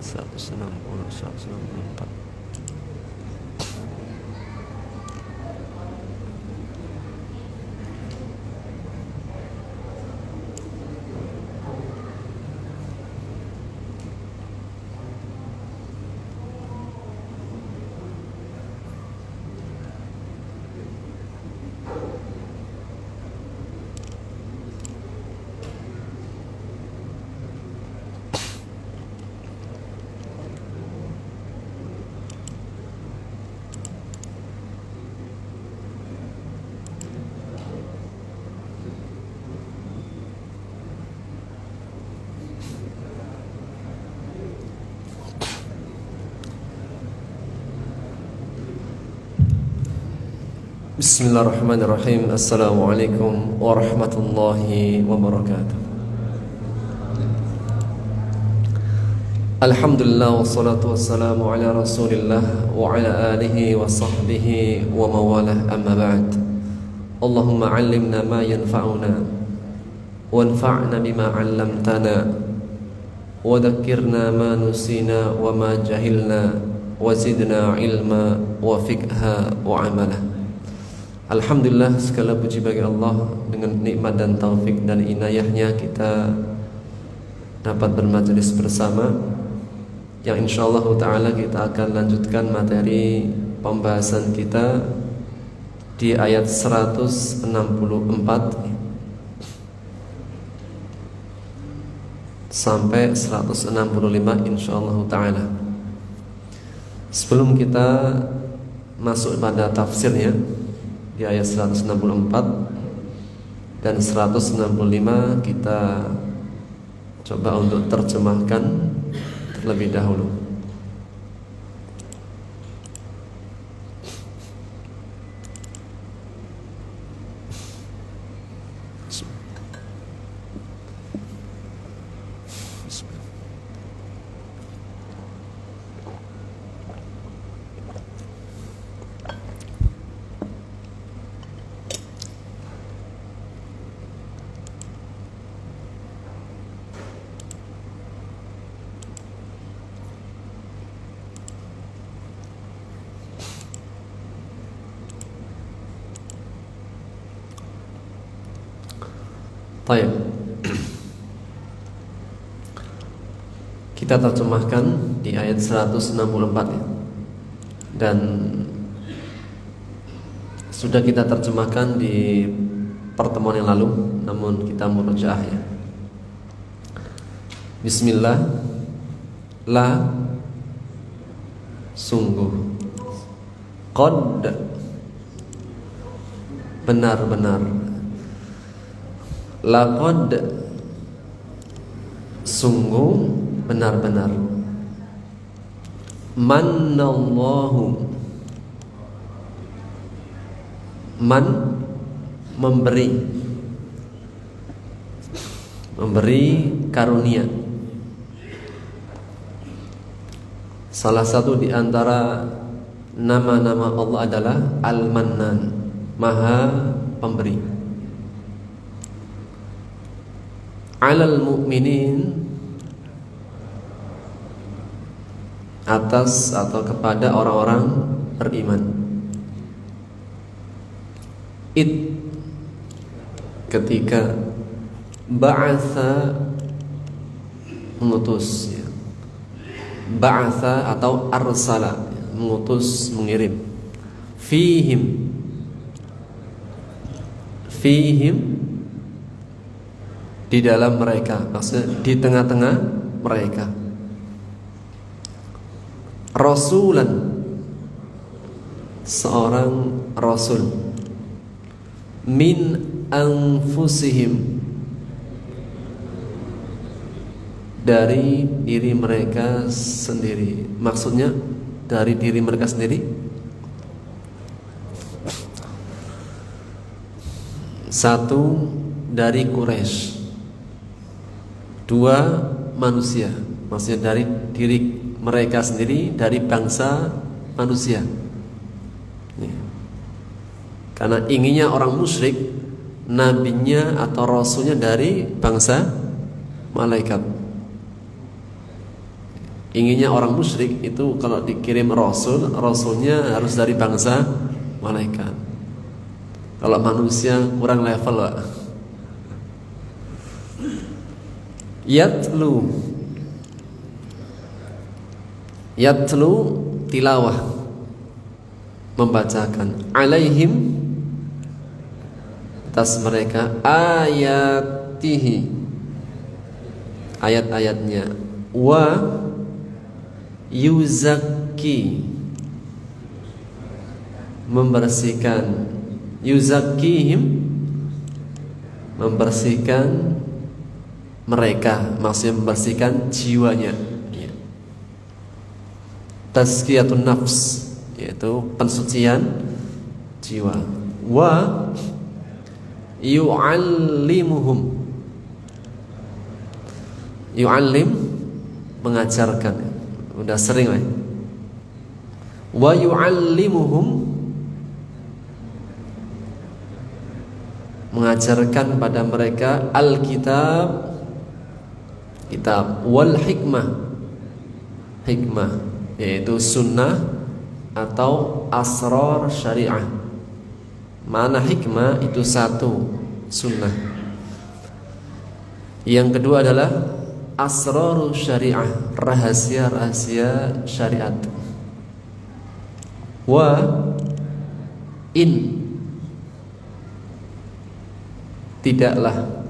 160, 164. Bismillahirrahmanirrahim. Assalamualaikum warahmatullahi wabarakatuh. Alhamdulillah wassalatu wassalamu ala rasulillah wa ala alihi wa sahbihi wa mawalah, amma ba'd. Allahumma allimna ma yanfa'una wanfa'na bima 'allamtana wa dhakkirna ma nusina wa ma jahilna wa zidna ilma wa fiqha wa amala. Alhamdulillah, segala puji bagi Allah. Dengan nikmat dan taufik dan inayahnya kita dapat bermajelis bersama, yang insyaallah ta'ala kita akan lanjutkan materi pembahasan kita di ayat 164 sampai 165 insyaallah ta'ala. Sebelum kita masuk pada tafsirnya di ayat 164 dan 165, kita coba untuk terjemahkan terlebih dahulu. Baik, kita terjemahkan di ayat 164 ya. Dan sudah kita terjemahkan di pertemuan yang lalu, namun kita murojaah ya. Bismillah, la, sungguh, qad, benar-benar, laqad, sungguh, benar-benar, mannallahu, man, memberi karunia. Salah satu di antara nama-nama Allah adalah Al-Mannan, Maha Pemberi. Alal mu'minin, atas atau kepada orang-orang beriman. Ketika ba'atha, mengutus ya. Ba'atha atau arsala, mengutus, mengirim. Fihim, di dalam mereka, maksudnya di tengah-tengah mereka. Rasulan, seorang rasul. Min anfusihim, dari diri mereka sendiri. Maksudnya dari diri mereka sendiri. Satu, dari Quraisy. Dua, manusia. Maksudnya dari diri mereka sendiri, dari bangsa manusia. Karena inginnya orang musyrik nabinya atau rasulnya dari bangsa malaikat. inginnya orang musyrik itu kalau dikirim rasul, rasulnya harus dari bangsa malaikat. Kalau manusia kurang level, Pak. Yatlu tilawah, membacakan, alaihim, atas mereka, ayatihi, ayat-ayatnya, wa yuzakki, membersihkan, yuzakkihim, membersihkan mereka, maksudnya membersihkan jiwanya, ya. Tazkiyatun nafs, yaitu pensucian jiwa. Wa yu'allimuhum, yu'allim, mengajarkan, udah sering lah. Wa yu'allimuhum, mengajarkan pada mereka alkitab, kitab, wal hikmah, hikmah yaitu sunnah atau asrar syariah. Mana hikmah itu satu, sunnah. Yang kedua adalah asrar syariah, rahasia-rahasia syariat. Wa in, tidaklah,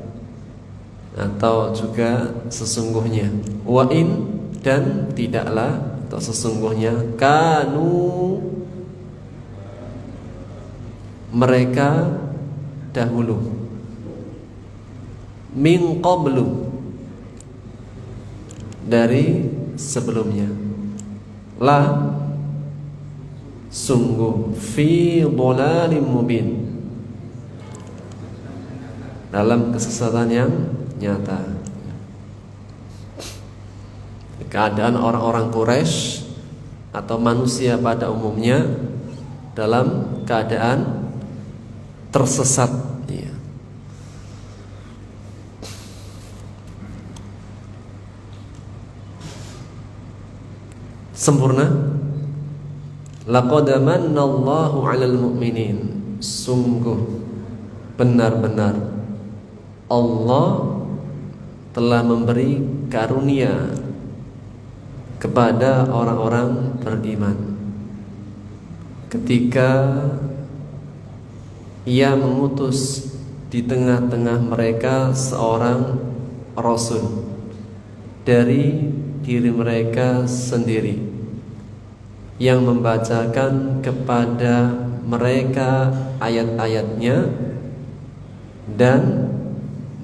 atau juga sesungguhnya. Wa in, dan tidaklah atau sesungguhnya, kanu, mereka dahulu, min qablu, dari sebelumnya, la, sungguh, fi dhalalim mubin, dalam kesesatan yang nyata. Keadaan orang-orang Quraisy atau manusia pada umumnya dalam keadaan tersesat, ya. Sempurna. Laqad manallahu 'alal mu'minin, sungguh benar-benar Allah telah memberi karunia kepada orang-orang beriman ketika Ia mengutus di tengah-tengah mereka seorang rasul dari diri mereka sendiri yang membacakan kepada mereka ayat-ayatnya dan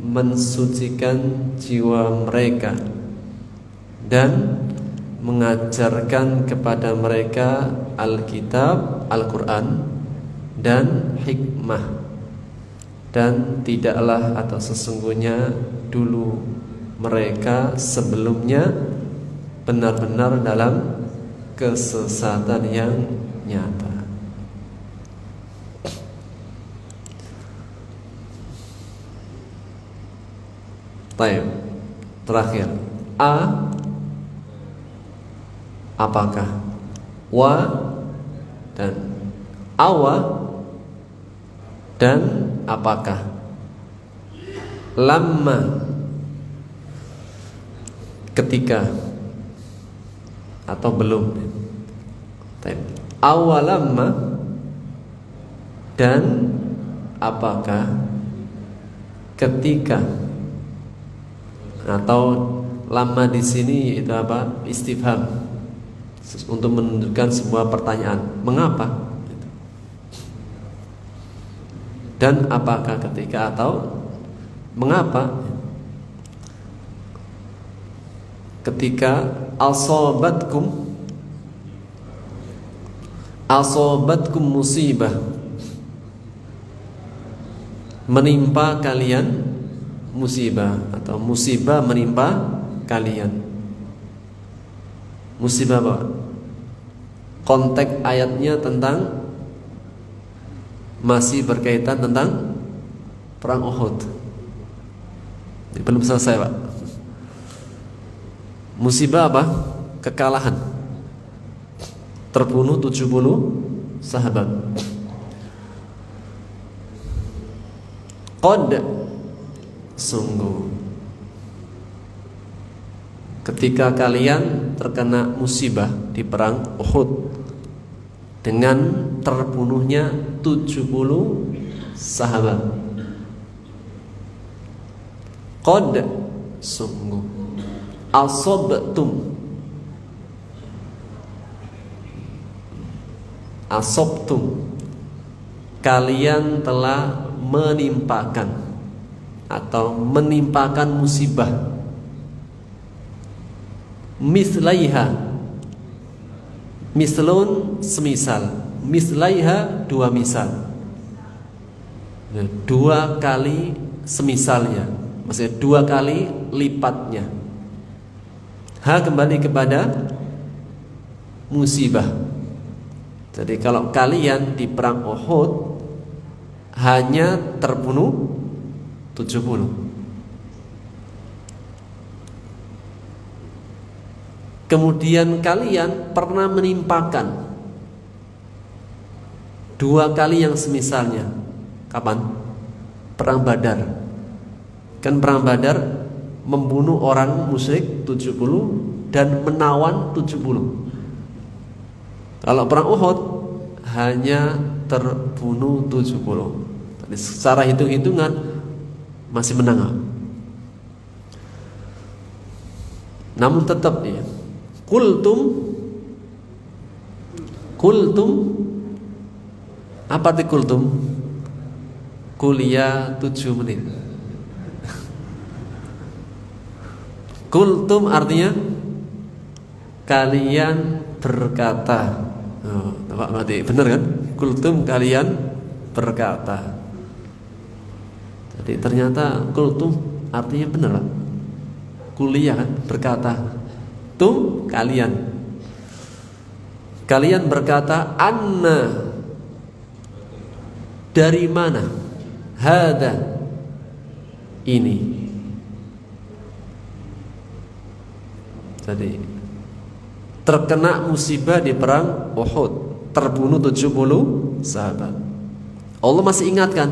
mensucikan jiwa mereka dan mengajarkan kepada mereka Alkitab, Al-Quran dan hikmah. Dan tidaklah atau sesungguhnya dulu mereka sebelumnya benar-benar dalam kesesatan yang nyata. Baik, terakhir, a, apakah, wa, dan awa, dan apakah, lamma, ketika atau belum, awalamma, dan apakah ketika, atau lama di sini itu apa? Istifham, untuk menunjukkan sebuah pertanyaan, mengapa? Dan apakah ketika atau mengapa? Ketika asobatkum musibah, menimpa kalian musibah, atau musibah menimpa kalian. Musibah apa? Konteks ayatnya tentang, masih berkaitan tentang perang Uhud. Belum selesai, Pak. Musibah apa? kekalahan. Terbunuh 70 sahabat. Qad, sungguh, ketika kalian terkena musibah di perang Uhud dengan terbunuhnya 70 sahabat. Qad, sungguh, asobtum, kalian telah menimpakan atau menimpakan musibah, mislaiha, mislun semisal, mislaiha dua misal, dua kali semisalnya, maksudnya dua kali lipatnya. Ha kembali kepada musibah. Jadi kalau kalian di perang Uhud hanya terbunuh 70, kemudian kalian pernah menimpakan dua kali yang semisalnya. Kapan? Perang Badar. Kan perang Badar membunuh orang musyrik 70 dan menawan 70. Kalau perang Uhud hanya terbunuh 70. Jadi secara hitung-hitungan masih menang. Namun tetap ya, kultum apa itu kultum? Kuliah 7 menit. Kultum artinya kalian berkata. Pak Mati, benar kan? Kultum, kalian berkata. Jadi ternyata kultum artinya benar Pak. Kuliah kan, berkata. Tum, kalian. Kalian berkata, anna, dari mana? Hada, ini. Jadi terkena musibah di perang Uhud, terbunuh 70 sahabat. Allah masih ingatkan,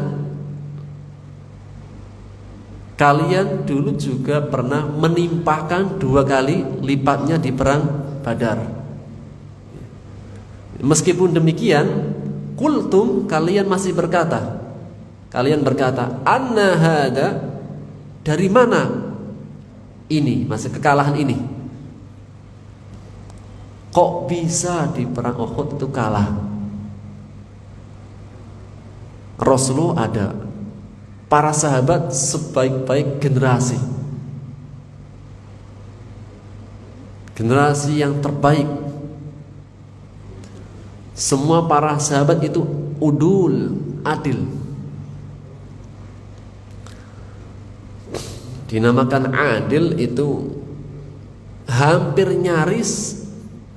kalian dulu juga pernah menimpakan dua kali lipatnya di perang Badar. Meskipun demikian, kultum, kalian masih berkata, anna hada, dari mana ini, masih kekalahan ini? Kok bisa di perang Uhud itu kalah? Rasulullah ada, para sahabat sebaik-baik generasi yang terbaik. Semua para sahabat itu udul, adil. Dinamakan adil itu hampir nyaris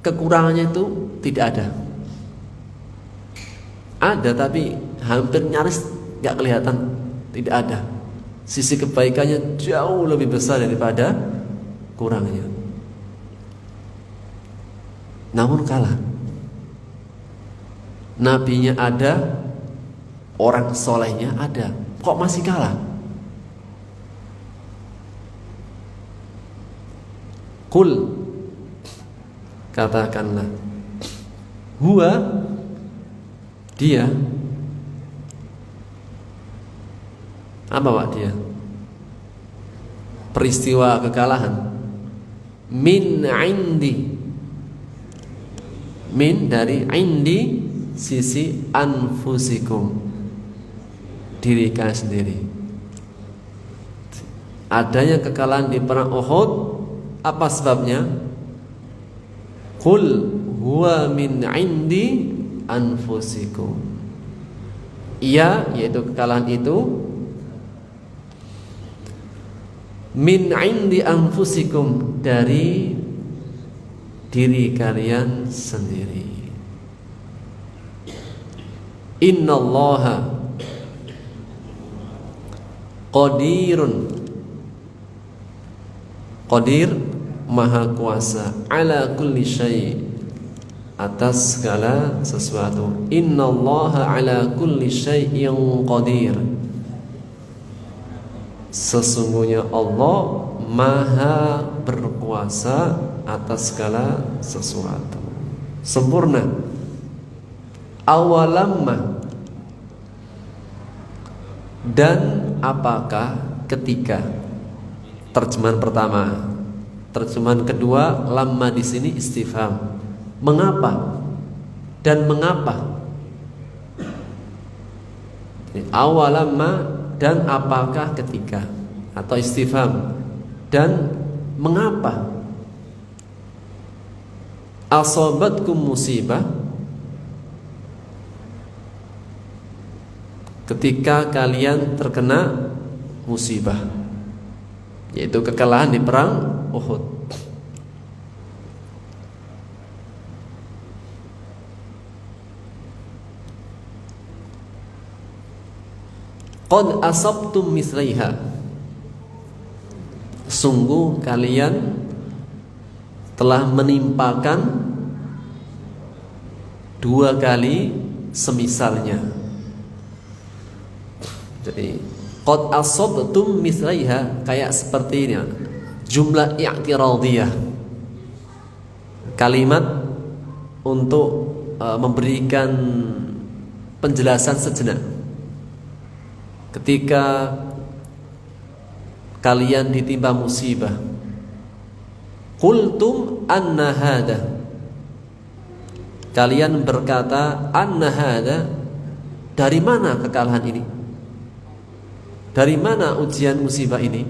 kekurangannya itu tidak ada. Ada tapi hampir nyaris gak kelihatan, tidak ada. Sisi kebaikannya jauh lebih besar daripada kurangnya. Namun kalah. Nabinya ada, orang solehnya ada, kok masih kalah? Kul, katakanlah, huwa, dia, apa Pak dia? Peristiwa kekalahan. Min indi, min dari indi, sisi anfusikum, diri kalian sendiri. Adanya kekalahan di perang Uhud, apa sebabnya? Qul huwa min indi anfusikum. Iya, yaitu kekalahan itu min indi anfusikum, dari diri kalian sendiri. Innallaha qadirun. Qadir Maha kuasa, ala kulli syai', atas segala sesuatu. Innallaha ala kulli syai'in qadir. Sesungguhnya Allah maha berkuasa atas segala sesuatu. Sempurna. Awalamma, dan apakah ketika. Terjemahan pertama. Terjemahan kedua, lamma di sini istifham. Mengapa? Dan mengapa? Awalamma, dan apakah ketika, atau istifham, dan mengapa? Asobatkum musibah, ketika kalian terkena musibah, yaitu kekalahan di perang Uhud. Qad asabtum mislaiha, sungguh kalian telah menimpakan 2 kali semisalnya. Jadi qad asabtum mislaiha, kayak seperti ini, jumlah i'tiradiyah, kalimat untuk memberikan penjelasan sejenak. Ketika kalian ditimpa musibah, qultum anna hada, kalian berkata anna hada, dari mana kekalahan ini, dari mana ujian musibah ini.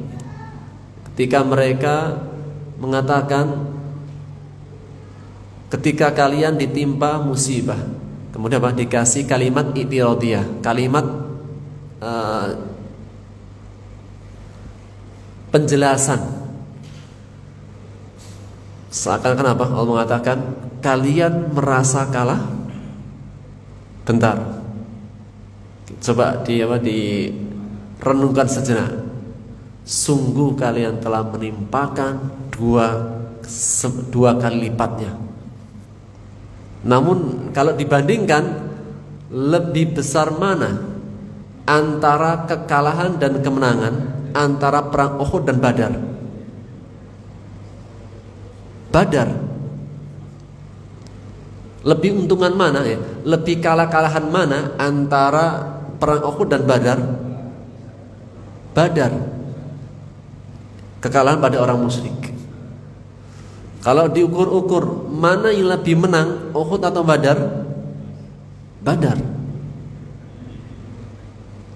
Ketika mereka mengatakan, ketika kalian ditimpa musibah, kemudian dikasih kalimat i'tiradiyah, kalimat penjelasan. Seakan-akan apa? Allah mengatakan kalian merasa kalah. Bentar, coba direnungkan sejenak. Sungguh kalian telah menimpakan dua kali lipatnya. Namun kalau dibandingkan, lebih besar mana antara kekalahan dan kemenangan antara perang Uhud dan Badar? Badar. Lebih untungan mana ya? Lebih kalah-kalahan mana antara perang Uhud dan Badar? Badar. Kekalahan pada orang musyrik. Kalau diukur-ukur, mana yang lebih menang, Uhud atau Badar? Badar.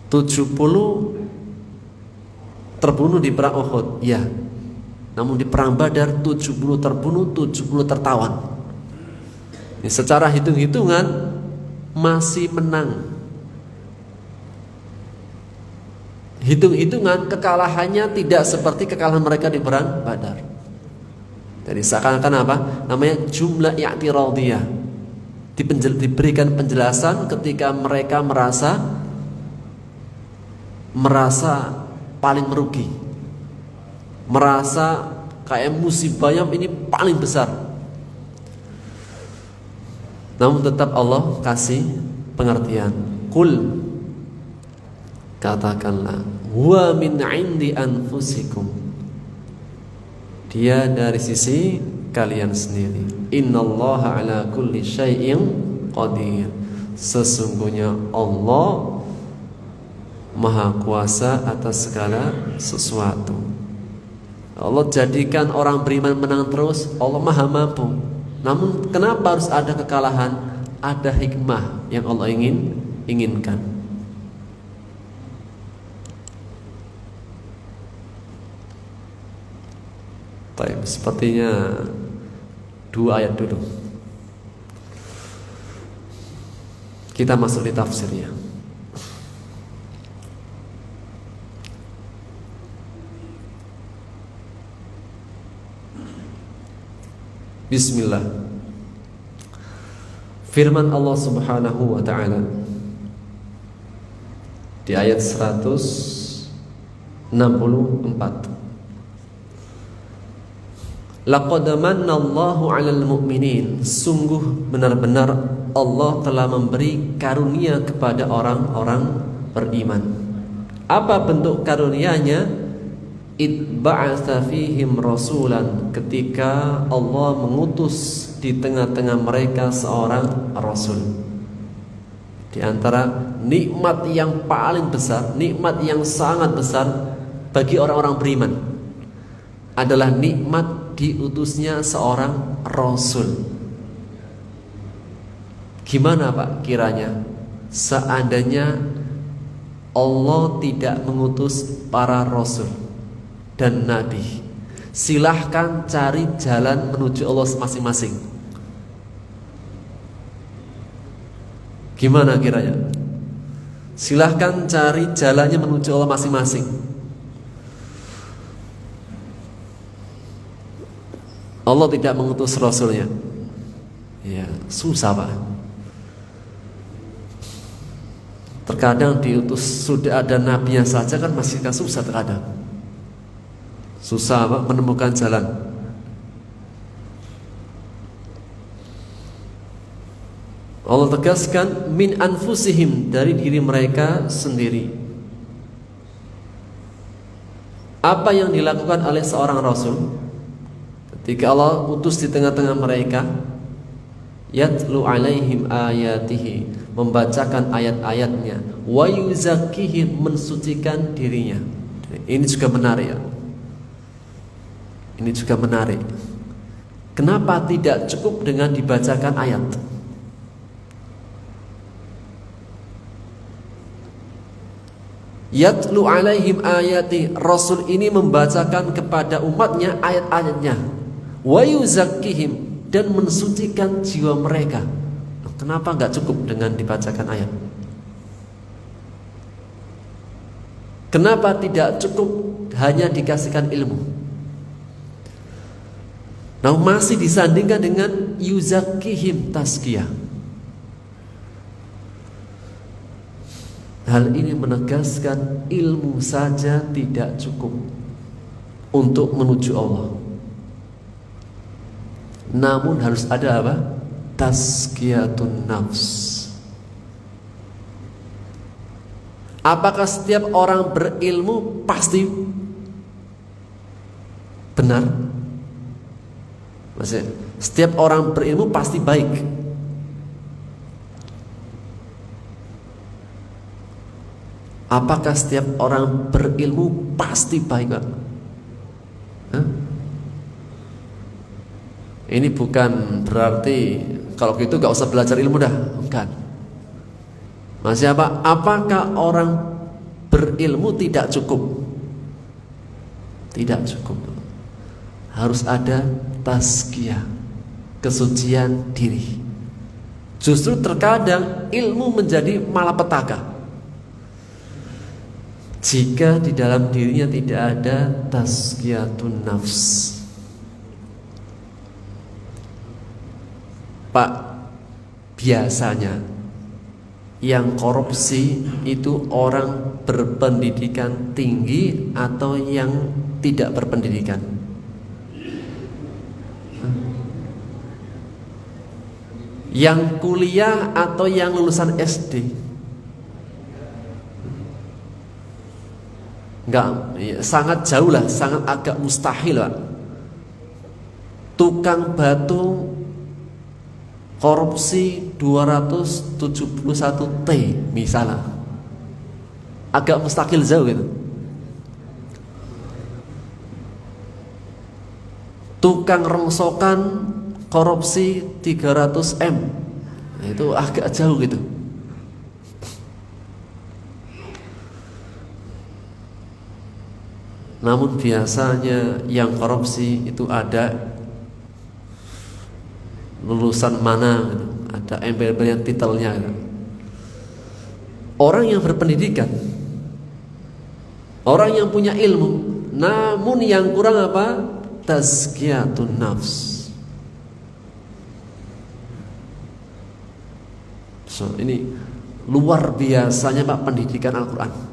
70 terbunuh di perang Uhud, ya. Namun di perang Badar 70 terbunuh, 70 tertawan. Ini secara hitung-hitungan masih menang. Hitung-hitungan kekalahannya tidak seperti kekalahan mereka di perang Badar. Jadi seakan-akan apa? Namanya jumlah i'tiradiyah. Diberikan penjelasan ketika mereka merasa paling merugi, merasa kayak musibahnya ini paling besar. Namun tetap Allah kasih pengertian. Qul, katakanlah, wa min 'indi anfusikum, dia dari sisi kalian sendiri. Innallaha ala kulli syai'in qadir, sesungguhnya Allah maha kuasa atas segala sesuatu. Allah jadikan orang beriman menang terus, Allah maha mampu. Namun kenapa harus ada kekalahan? Ada hikmah yang Allah inginkan. Baik, sepertinya 2 ayat dulu. Kita masuk di tafsirnya. Bismillah. Firman Allah Subhanahu wa ta'ala di ayat 164. Laqad mannallahu 'alal mu'minin, sungguh benar-benar Allah telah memberi karunia kepada orang-orang beriman. Apa bentuk karunianya? Id ba'atsa fihim rasulan, ketika Allah mengutus di tengah-tengah mereka seorang rasul. Di antara nikmat yang paling besar, nikmat yang sangat besar bagi orang-orang beriman adalah nikmat diutusnya seorang rasul. Gimana Pak kiranya seandainya Allah tidak mengutus para rasul dan nabi? Silahkan cari jalan menuju Allah masing-masing. Gimana kiranya? Silahkan cari jalannya menuju Allah masing-masing. Allah tidak mengutus rasulnya. Ya, susah Pak. Terkadang diutus sudah ada nabinya saja kan masih susah terkadang. Susah Pak menemukan jalan. Allah tegaskan min anfusihim, dari diri mereka sendiri. Apa yang dilakukan oleh seorang rasul ketika Allah utus di tengah-tengah mereka? Yatlu alaihim ayatihi, membacakan ayat-ayatnya, wa yuzakkihim, mensucikan dirinya. Ini juga menarik ya. Ini juga menarik. Kenapa tidak cukup dengan dibacakan ayat? Yatlu alaihim ayati, Rasul ini membacakan kepada umatnya ayat-ayatnya, wa yuzakkihim, dan mensucikan jiwa mereka. Kenapa enggak cukup dengan dibacakan ayat? Kenapa tidak cukup hanya dikasihkan ilmu? Nah, masih disandingkan dengan yuzakkihim, tazkiyah. Hal ini menegaskan ilmu saja tidak cukup untuk menuju Allah. Namun harus ada apa? Tazkiyatun nafs. Apakah setiap orang berilmu pasti benar? Maksudnya, setiap orang berilmu pasti baik? Apakah setiap orang berilmu pasti baik, Pak? Ini bukan berarti kalau gitu gak usah belajar ilmu dah, bukan. Masih apa? Apakah orang berilmu tidak cukup? Tidak cukup. Harus ada tazkiyah, kesucian diri. Justru terkadang ilmu menjadi malapetaka jika di dalam dirinya tidak ada tazkiyatun nafs. Pak, biasanya yang korupsi itu orang berpendidikan tinggi atau yang tidak berpendidikan? Yang kuliah atau yang lulusan SD? Enggak, sangat jauh lah, sangat agak mustahil Pak. Tukang batu korupsi 271 T misalnya, agak mustahil jauh gitu. Tukang rongsokan korupsi 300 M, nah, itu agak jauh gitu. Namun biasanya yang korupsi itu ada lulusan mana gitu, ada embel-embel yang titelnya gitu. Orang yang berpendidikan, orang yang punya ilmu, namun yang kurang apa? Tazkiyatun nafs. So, ini luar biasanya Pak pendidikan Al-Quran.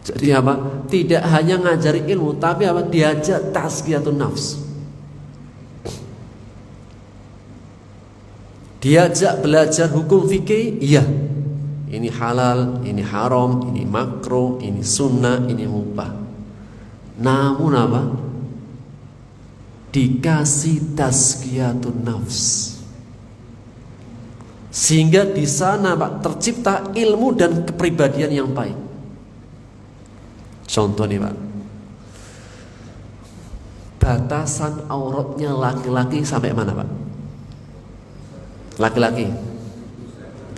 Jadi apa? Tidak hanya ngajari ilmu, tapi apa? Diajak tazkiyatun nafs. Diajak belajar hukum fikih, iya. Ini halal, ini haram, ini makruh, ini sunnah, ini mubah. Namun apa? Dikasih tazkiyatun nafs. Sehingga di sana Pak tercipta ilmu dan kepribadian yang baik. Contoh nih Pak, batasan auratnya laki-laki sampai mana Pak? Laki-laki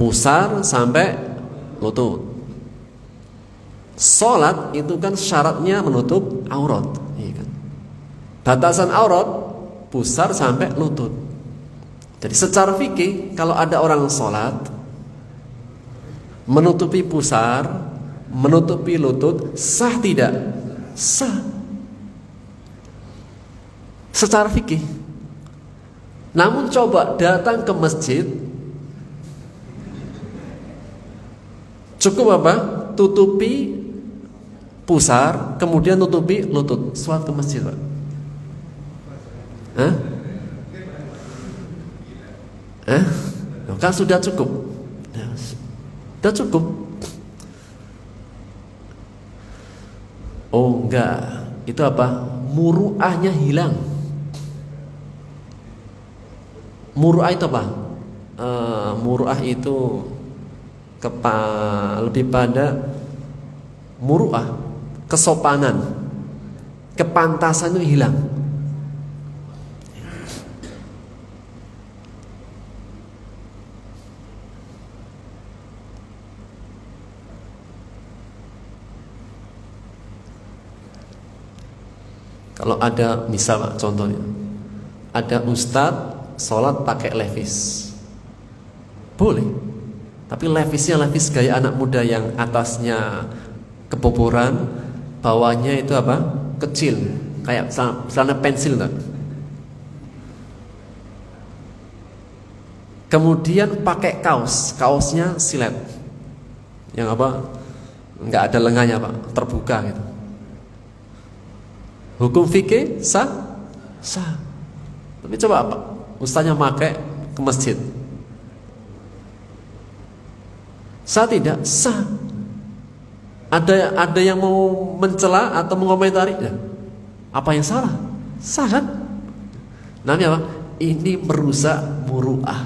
pusar sampai lutut. Sholat itu kan syaratnya menutup aurat, iya kan? Batasan aurat pusar sampai lutut. Jadi secara fikih kalau ada orang sholat menutupi pusar, menutupi lutut, sah tidak? Sah. Secara fikih. Namun coba datang ke masjid, cukup apa? Tutupi pusar, kemudian tutupi lutut. Sholat ke masjid Pak. Hah? Kan sudah cukup. Sudah cukup. Oh enggak, itu apa? Muruahnya hilang. Muruah itu apa? Muruah itu lebih pada muruah, kesopanan, kepantasan itu hilang. Kalau ada misal Pak, contohnya ada ustadz sholat pakai levis, boleh. Tapi levisnya levis gaya anak muda yang atasnya keboboran, bawahnya itu apa? Kecil, kayak celana pensil tak? Kemudian pakai kaosnya silet, yang apa? Enggak ada lengannya Pak, terbuka gitu. Hukum fikih sah? Sah. Tapi coba apa? Ustaznya pakai ke masjid, sah tidak? Sah. Ada yang mau mencela atau mengomentari? Ya. Apa yang salah? Sah kan? Namanya apa? Ini merusak muruah.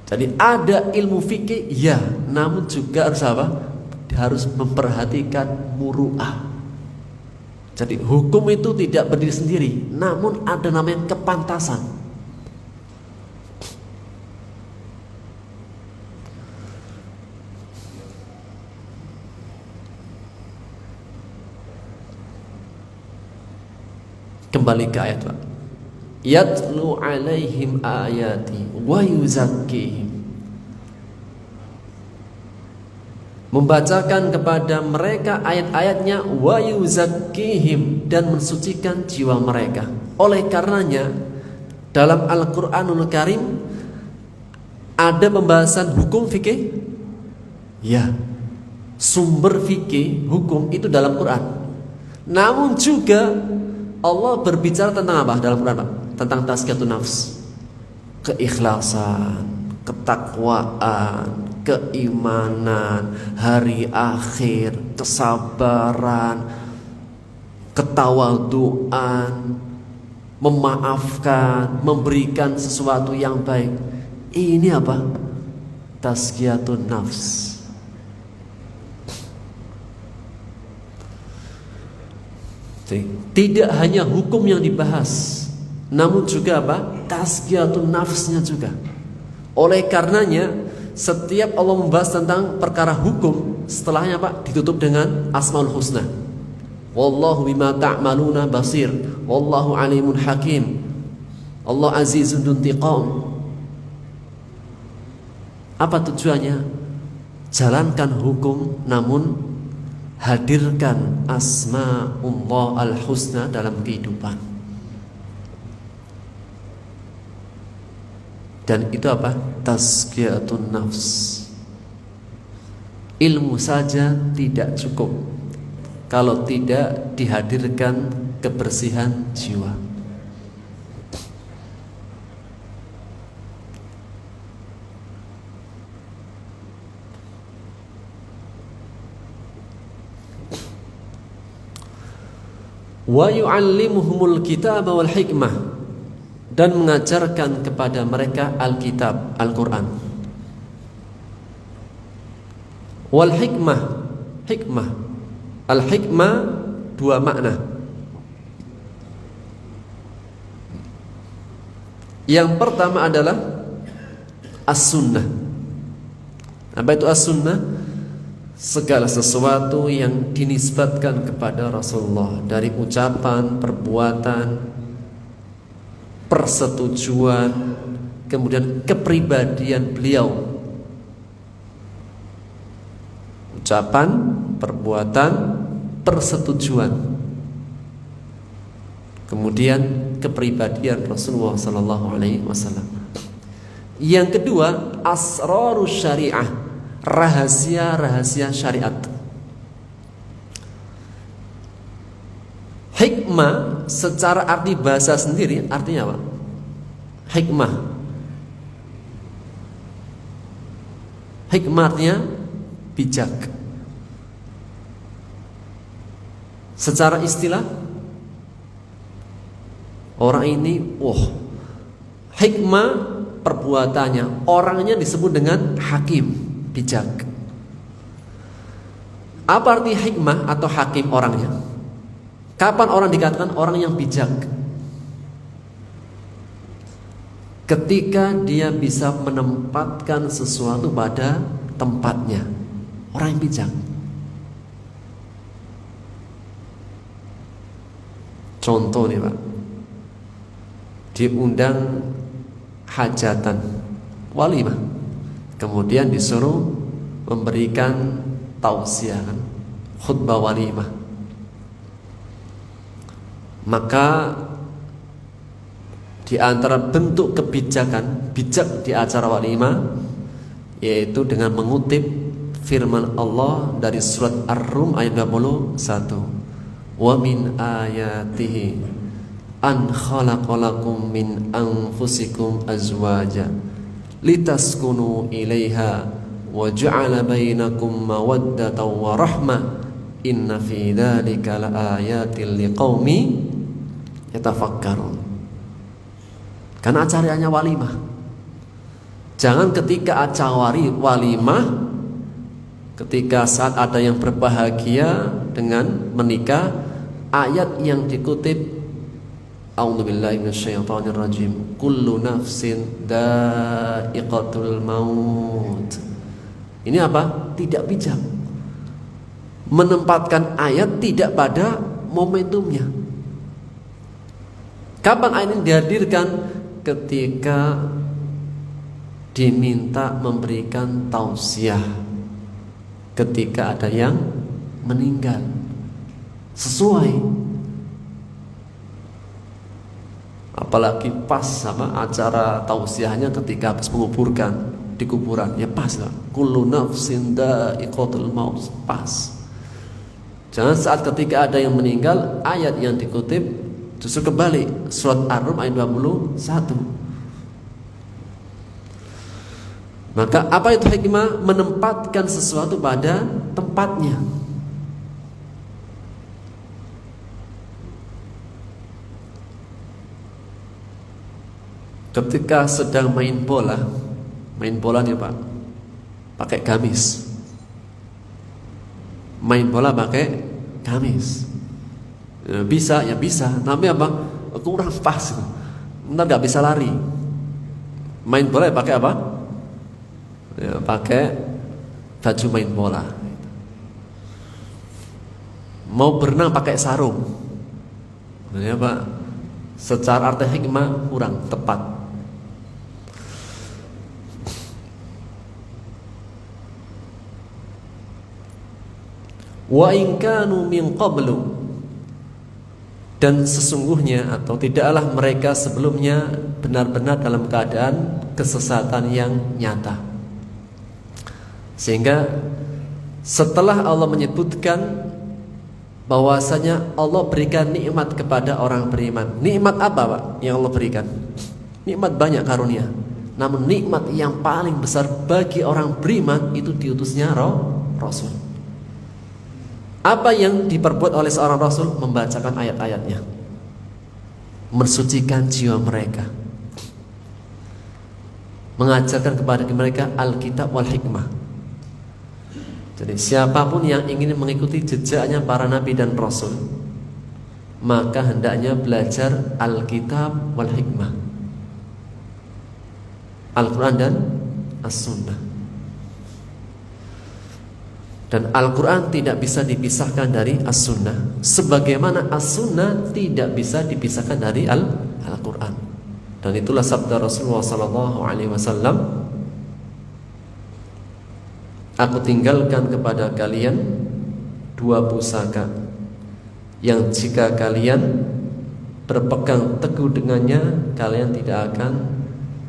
Jadi ada ilmu fikih, ya, namun juga harus apa? Harus memperhatikan muruah. Jadi hukum itu tidak berdiri sendiri, namun ada namanya kepantasan. Kembali ke ayat Pak. Yatlu alaihim ayati wa yuzakkihim. Membacakan kepada mereka ayat-ayatnya, wa yuzakkihim, dan mensucikan jiwa mereka. Oleh karenanya dalam Al-Qur'anul Karim ada pembahasan hukum fikih. Ya, sumber fikih hukum itu dalam Quran. Namun juga Allah berbicara tentang apa dalam Quran Pak? Tentang tazkiyatun nafs, keikhlasan, ketakwaan, keimanan, hari akhir, kesabaran, ketawaduan, memaafkan, memberikan sesuatu yang baik. Ini apa? Tazkiyatun nafs. Tidak hanya hukum yang dibahas, namun juga apa? Tazkiyatun nafsnya juga. Oleh karenanya setiap Allah membahas tentang perkara hukum, setelahnya Pak ditutup dengan Asmaul Husna. Wallahu bima ta'maluna basir, wallahu alimun hakim, Allah azizun dzuntiqam. Apa tujuannya? Jalankan hukum, namun hadirkan Asmaullah al-Husna dalam kehidupan. Dan itu apa? Tazkiyatun nafs. Ilmu saja tidak cukup kalau tidak dihadirkan kebersihan jiwa. Wa yu'allimuhumul kitaba wal hikmah, dan mengajarkan kepada mereka Alkitab, Al-Quran. Wal hikmah, hikmah. Al-hikmah dua makna. Yang pertama adalah as-sunnah. Apa itu as-sunnah? Segala sesuatu yang dinisbatkan kepada Rasulullah, dari ucapan, perbuatan, persetujuan, kemudian kepribadian beliau. Ucapan, perbuatan, persetujuan, kemudian kepribadian Rasulullah sallallahu alaihi wasallam. Yang kedua, asrarus syariah, rahasia-rahasia syariat. Hikmah secara arti bahasa sendiri artinya apa? Hikmah. Hikmah artinya bijak. Secara istilah, orang ini, hikmah perbuatannya, orangnya disebut dengan hakim, bijak. Apa arti hikmah atau hakim orangnya? Kapan orang dikatakan orang yang bijak? Ketika dia bisa menempatkan sesuatu pada tempatnya. Orang yang bijak. Contoh nih Pak, diundang hajatan, walimah, kemudian disuruh memberikan tausiah, khutbah walimah. Maka di antara bentuk kebijakan, bijak di acara walimah, yaitu dengan mengutip firman Allah dari surat Ar-Rum ayat 21. Wa min ayatihi an khalaqalakum min anfusikum azwaja litaskunu ilaiha wa ja'ala bainakum mawaddatan wa rahmah inna fi dzalika laayatil liqaumi yatafakkarun. Karena acaranya walimah. Jangan ketika acara walimah, ketika saat ada yang berbahagia dengan menikah, ayat yang dikutip, a'udzubillahi minasyaitonir rajim, kullu nafsin dha'iqatul maut. Ini apa? Tidak bijak. Menempatkan ayat tidak pada momentumnya. Kapan ayat ini dihadirkan? Ketika diminta memberikan tausiah, ketika ada yang meninggal, sesuai. Apalagi pas sama acara tausiahnya ketika habis menguburkan di kuburan, ya pas lah. Kullu nafsin dha'iqatul maut, pas. Jangan saat ketika ada yang meninggal, ayat yang dikutip justru kembali, surat Ar-Rum ayat 21. Maka apa itu hikmah? Menempatkan sesuatu pada tempatnya. Ketika sedang main bola nih Pak, pakai gamis. Main bola pakai gamis. Ya, bisa, tapi apa? Kurang pas. Ntar nggak bisa lari. Main bola ya pakai apa? Ya, pakai baju main bola. Mau berenang pakai sarung. Ya Pak, secara arti hikmah kurang tepat. Wa in kanu min qablu, dan sesungguhnya atau tidaklah mereka sebelumnya benar-benar dalam keadaan kesesatan yang nyata. Sehingga setelah Allah menyebutkan bahwasanya Allah berikan nikmat kepada orang beriman. Nikmat apa Pak yang Allah berikan? Nikmat banyak karunia. Namun nikmat yang paling besar bagi orang beriman itu diutusnya Rasul. Apa yang diperbuat oleh seorang Rasul? Membacakan ayat-ayatnya, mensucikan jiwa mereka, mengajarkan kepada mereka Alkitab wal hikmah. Jadi siapapun yang ingin mengikuti jejaknya para nabi dan rasul, maka hendaknya belajar Alkitab wal hikmah, Al-Quran dan As-Sunnah. Dan Al-Quran tidak bisa dipisahkan dari As-Sunnah, sebagaimana As-Sunnah tidak bisa dipisahkan dari Al-Quran. Dan itulah sabda Rasulullah SAW, aku tinggalkan kepada kalian dua pusaka yang jika kalian berpegang teguh dengannya, kalian tidak akan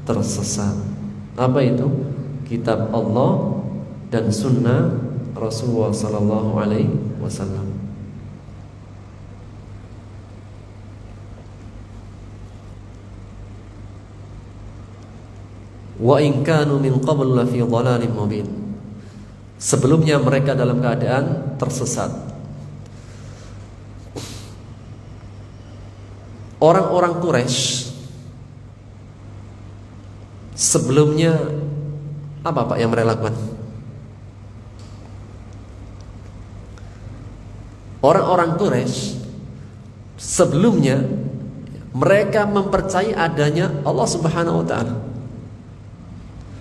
tersesat. Apa itu? Kitab Allah dan Sunnah Rasulullah sallallahu alaihi wasallam. Wa in kanu min qabl la fi dhalalin mubin. Sebelumnya mereka dalam keadaan tersesat. Orang-orang Quraisy sebelumnya apa Pak yang mereka lakukan? Orang-orang Quraisy sebelumnya mereka mempercayai adanya Allah Subhanahu wa taala.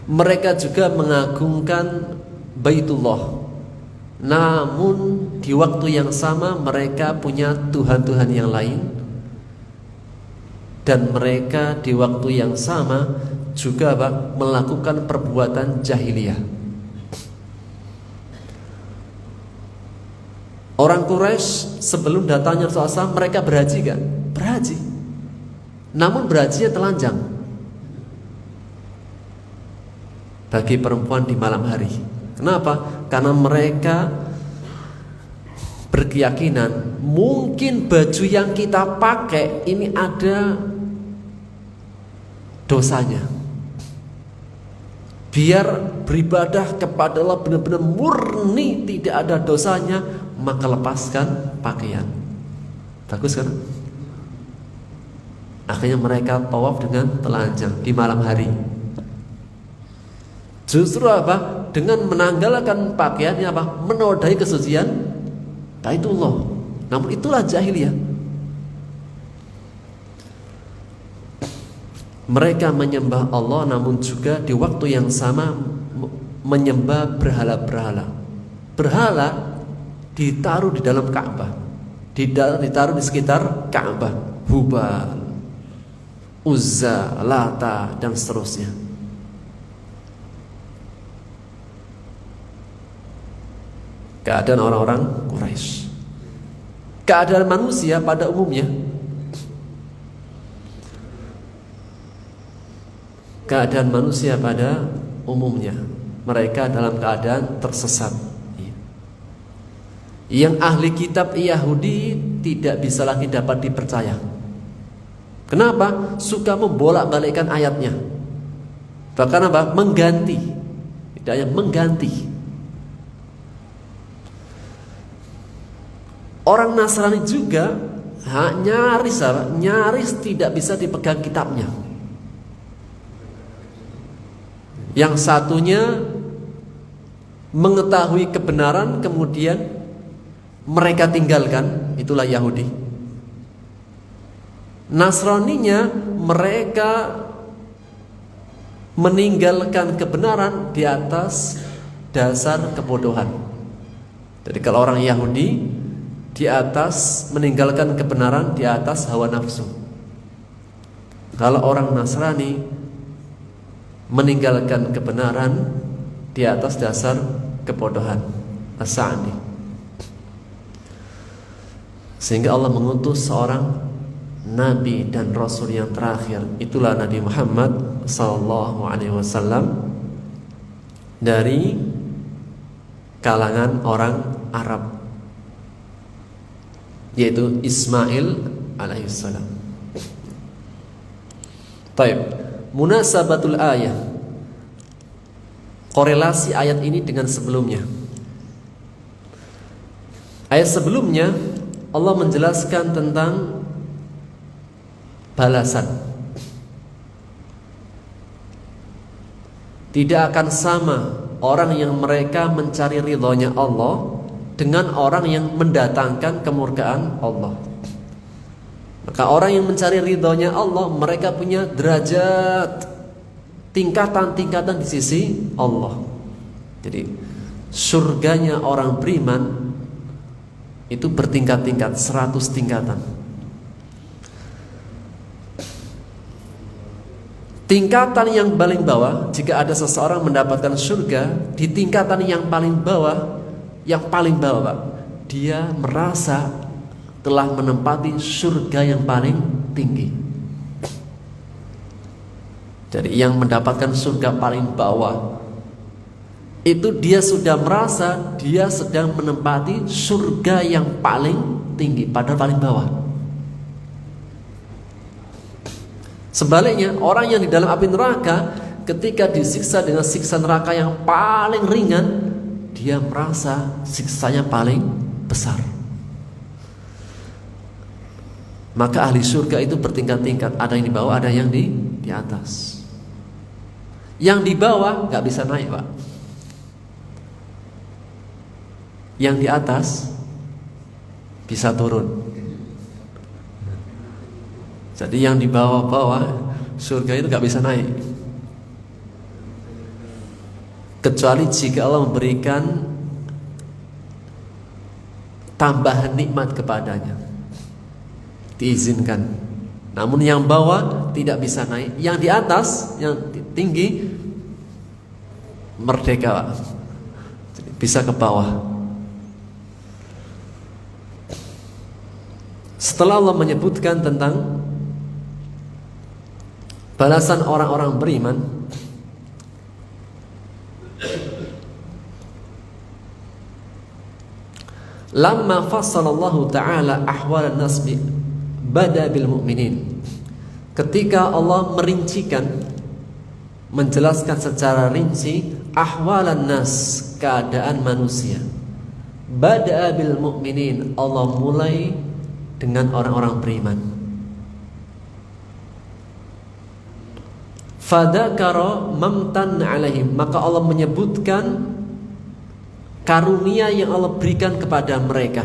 Mereka juga mengagungkan Baitullah. Namun di waktu yang sama mereka punya tuhan-tuhan yang lain. Dan mereka di waktu yang sama juga melakukan perbuatan jahiliyah. Orang Quraisy sebelum datangnya Rasulullah mereka berhaji kan? Berhaji. Namun berhajinya telanjang. Bagi perempuan di malam hari. Kenapa? Karena mereka berkeyakinan mungkin baju yang kita pakai ini ada dosanya. Biar beribadah kepada Allah benar-benar murni tidak ada dosanya, maka lepaskan pakaian. Bagus kan? Akhirnya mereka tawaf dengan telanjang di malam hari. Justru apa? Dengan menanggalkan pakaiannya apa? Menodai kesucian Baitullah. Namun itulah jahiliyah. Mereka menyembah Allah namun juga di waktu yang sama menyembah berhala-berhala. Berhala ditaruh di dalam Ka'bah, ditaruh di sekitar Ka'bah, Hubal, Uzza, Lata dan seterusnya. Keadaan orang-orang Quraisy, keadaan manusia pada umumnya. Keadaan manusia pada umumnya, mereka dalam keadaan tersesat. Yang ahli kitab Yahudi tidak bisa lagi dapat dipercaya. Kenapa? Suka membolak-balikkan ayatnya. Bahkan apa? Mengganti. Tidak hanya mengganti. Orang Nasrani juga nyaris tidak bisa dipegang kitabnya. Yang satunya mengetahui kebenaran kemudian mereka tinggalkan, itulah Yahudi. Nasraninya mereka meninggalkan kebenaran di atas dasar kebodohan. Jadi kalau orang Yahudi di atas meninggalkan kebenaran di atas hawa nafsu. Kalau orang Nasrani meninggalkan kebenaran di atas dasar kebodohan, as-sa'di. Sehingga Allah mengutus seorang nabi dan rasul yang terakhir, itulah Nabi Muhammad sallallahu alaihi wasallam, dari kalangan orang Arab, yaitu Ismail alaihissalam. Taib. Munasabatul ayat, korelasi ayat ini dengan sebelumnya. Ayat sebelumnya Allah menjelaskan tentang balasan. Tidak akan sama orang yang mereka mencari ridhonya Allah dengan orang yang mendatangkan kemurkaan Allah. Maka orang yang mencari ridhonya Allah, mereka punya derajat, tingkatan-tingkatan di sisi Allah. Jadi surganya orang beriman itu bertingkat-tingkat, 100 tingkatan. Tingkatan yang paling bawah, jika ada seseorang mendapatkan surga di tingkatan yang paling bawah, Pak, dia merasa telah menempati surga yang paling tinggi. Jadi yang mendapatkan surga paling bawah itu dia sudah merasa dia sedang menempati surga yang paling tinggi, padahal paling bawah. Sebaliknya, orang yang di dalam api neraka ketika disiksa dengan siksa neraka yang paling ringan, dia merasa siksanya paling besar. Maka ahli surga itu bertingkat-tingkat, ada yang di bawah, ada yang di atas. Yang di bawah gak bisa naik, Pak. Yang di atas bisa turun. Jadi yang di bawah-bawah surga itu gak bisa naik, kecuali jika Allah memberikan tambahan nikmat kepadanya, diizinkan. Namun yang bawah tidak bisa naik. Yang di atas, yang tinggi, merdeka, Pak. Jadi bisa ke bawah. Setelah Allah menyebutkan tentang balasan orang-orang beriman, lamma fassalallahu ta'ala ahwal an-nas bada bil mu'minin. Ketika Allah merincikan, menjelaskan secara rinci ahwalan nas, keadaan manusia, bada bil mu'minin, Allah mulai dengan orang-orang beriman. Fadzakara mamtan alaihim, maka Allah menyebutkan karunia yang Allah berikan kepada mereka.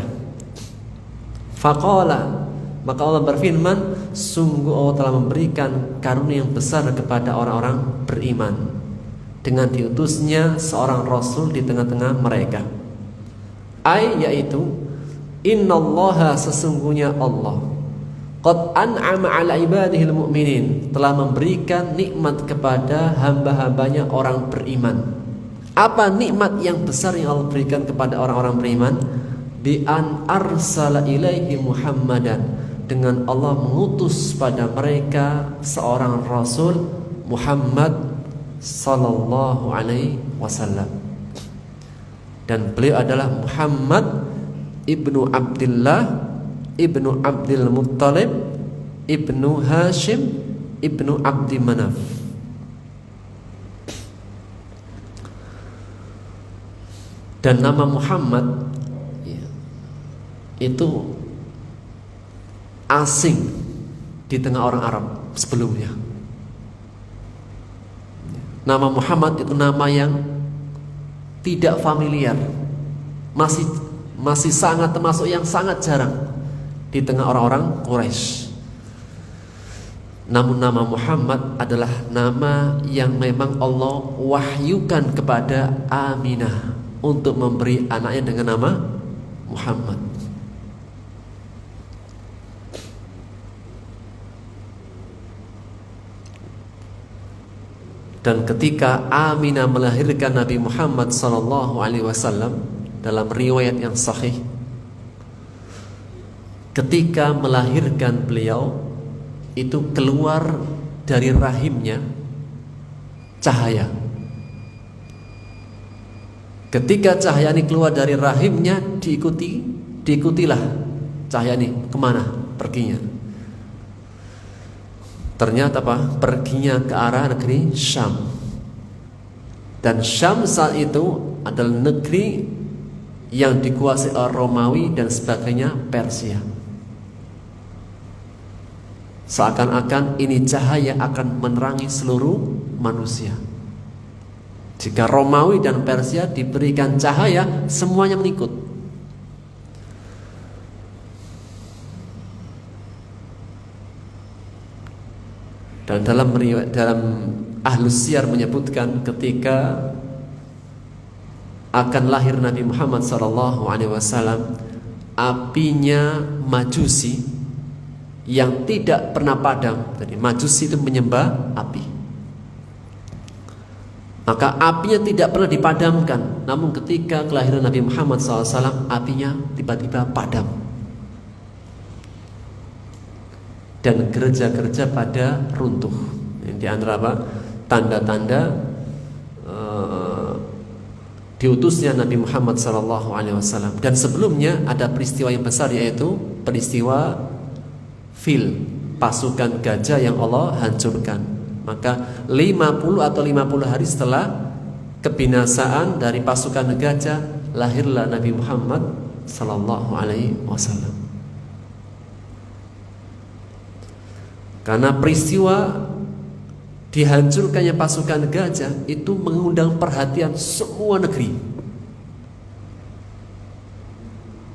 Faqala, maka Allah berfirman, sungguh Allah telah memberikan karunia yang besar kepada orang-orang beriman dengan diutusnya seorang rasul di tengah-tengah mereka. Yaitu innallaha, sesungguhnya Allah, qad an'ama ala ibadihil mu'minin, telah memberikan nikmat kepada hamba-hambanya orang beriman. Apa nikmat yang besar yang Allah berikan kepada orang-orang beriman? Bi an arsala ilaihi Muhammadan, dengan Allah mengutus pada mereka seorang rasul, Muhammad sallallahu alaihi wasallam. Dan beliau adalah Muhammad ibnu Abdullah ibnu Abdul Muttalib ibnu Hashim ibnu Abdi Manaf. Dan nama Muhammad itu asing di tengah orang Arab sebelumnya. Nama Muhammad itu nama yang tidak familiar, masih sangat termasuk yang sangat jarang di tengah orang-orang Quraisy. Namun nama Muhammad adalah nama yang memang Allah wahyukan kepada Aminah untuk memberi anaknya dengan nama Muhammad. Dan ketika Aminah melahirkan Nabi Muhammad sallallahu alaihi wasallam, dalam riwayat yang sahih, ketika melahirkan beliau itu keluar dari rahimnya cahaya. Ketika cahaya ini keluar dari rahimnya, diikutilah cahaya ini kemana perginya. Ternyata apa? Perginya ke arah negeri Syam. Dan Syam saat itu adalah negeri yang dikuasai oleh Romawi dan sebagainya Persia. Seakan-akan ini cahaya akan menerangi seluruh manusia. Jika Romawi dan Persia diberikan cahaya, semuanya mengikut. Dan dalam Ahlus Siyar menyebutkan ketika akan lahir Nabi Muhammad SAW, apinya Majusi yang tidak pernah padam. Jadi Majusi itu menyembah api, maka apinya tidak pernah dipadamkan. Namun ketika kelahiran Nabi Muhammad SAW, apinya tiba-tiba padam. Dan gereja-gereja pada runtuh. Di antara apa? Tanda-tanda diutusnya Nabi Muhammad SAW. Dan sebelumnya ada peristiwa yang besar, yaitu peristiwa Fil, pasukan gajah yang Allah hancurkan. Maka 50 atau 50 hari setelah kebinasaan dari pasukan gajah, lahirlah Nabi Muhammad SAW. Karena peristiwa dihancurkannya pasukan gajah itu mengundang perhatian semua negeri.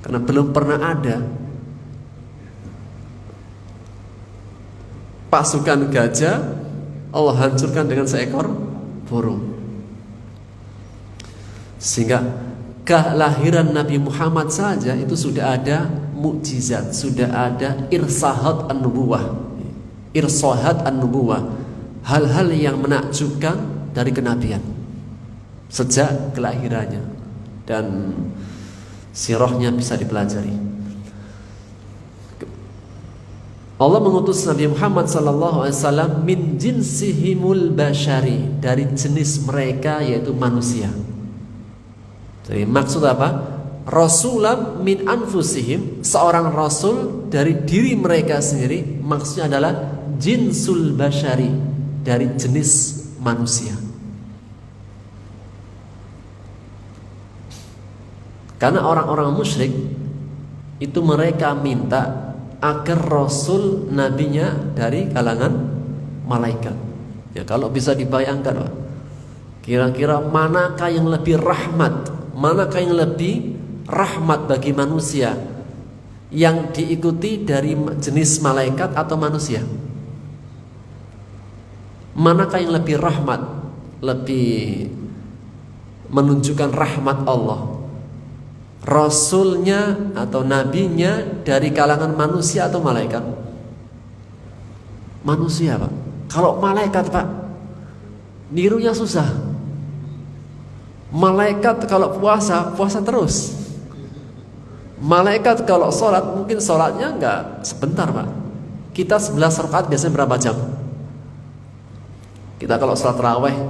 Karena belum pernah ada pasukan gajah Allah hancurkan dengan seekor burung. Sehingga kelahiran Nabi Muhammad saja itu sudah ada mukjizat, sudah ada irsahat an-nubuwah, hal-hal yang menakjubkan dari kenabian sejak kelahirannya, dan sirahnya bisa dipelajari. Allah mengutus Nabi Muhammad SAW min jinsihimul bashari, dari jenis mereka yaitu manusia. Jadi maksud apa? Rasulam min anfusihim, seorang rasul dari diri mereka sendiri. Maksudnya adalah jinsul bashari, dari jenis manusia. Karena orang-orang musyrik itu mereka minta agar rasul nabinya dari kalangan malaikat. Ya, kalau bisa dibayangkan, Pak, kira-kira manakah yang lebih rahmat, manakah yang lebih rahmat bagi manusia, yang diikuti dari jenis malaikat atau manusia? Manakah yang lebih rahmat, lebih menunjukkan rahmat Allah? Rasulnya atau nabinya dari kalangan manusia atau malaikat? Manusia, Pak. Kalau malaikat, Pak, nirunya susah. Malaikat kalau puasa terus. Malaikat kalau sholat, mungkin sholatnya enggak sebentar, Pak. Kita 11 rakaat biasanya berapa jam? Kita kalau sholat tarawih